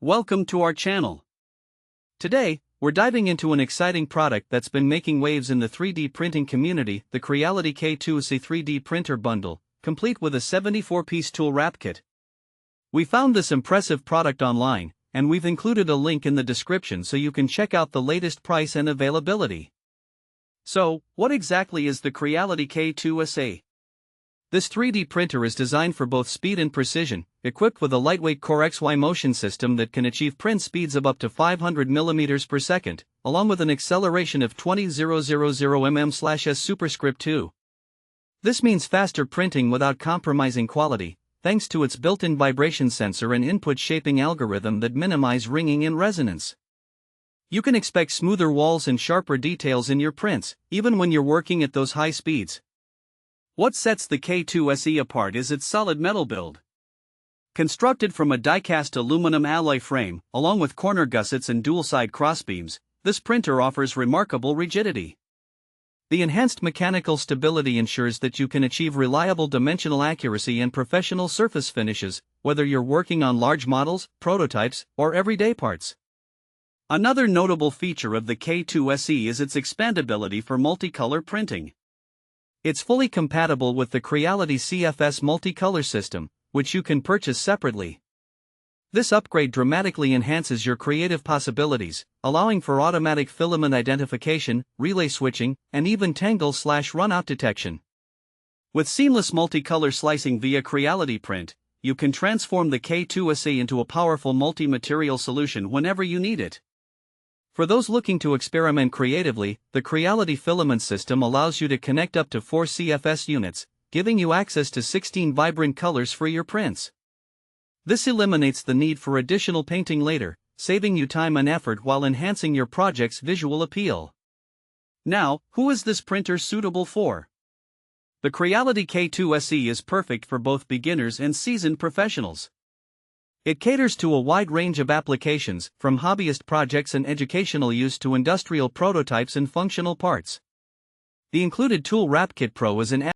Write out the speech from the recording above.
Welcome to our channel. Today, we're diving into an exciting product that's been making waves in the 3D printing community, the Creality K2 SE 3D printer bundle, complete with a 74-piece tool wrap kit. We found this impressive product online, and we've included a link in the description so you can check out the latest price and availability. So, what exactly is the Creality K2 SE? This 3D printer is designed for both speed and precision, equipped with a lightweight Core XY motion system that can achieve print speeds of up to 500 mm per second, along with an acceleration of 20,000 mm/s superscript 2. This means faster printing without compromising quality, thanks to its built-in vibration sensor and input shaping algorithm that minimize ringing and resonance. You can expect smoother walls and sharper details in your prints, even when you're working at those high speeds. What sets the K2 SE apart is its solid metal build. Constructed from a die-cast aluminum alloy frame, along with corner gussets and dual-side crossbeams, this printer offers remarkable rigidity. The enhanced mechanical stability ensures that you can achieve reliable dimensional accuracy and professional surface finishes, whether you're working on large models, prototypes, or everyday parts. Another notable feature of the K2 SE is its expandability for multicolor printing. It's fully compatible with the Creality CFS multicolor system, which you can purchase separately. This upgrade dramatically enhances your creative possibilities, allowing for automatic filament identification, relay switching, and even tangle/runout detection. With seamless multicolor slicing via Creality Print, you can transform the K2 SE into a powerful multi-material solution whenever you need it. For those looking to experiment creatively, the Creality filament system allows you to connect up to 4 CFS units, giving you access to 16 vibrant colors for your prints. This eliminates the need for additional painting later, saving you time and effort while enhancing your project's visual appeal. Now, who is this printer suitable for? The Creality K2 SE is perfect for both beginners and seasoned professionals. It caters to a wide range of applications, from hobbyist projects and educational use to industrial prototypes and functional parts. The included Tool Wrap Kit Pro is an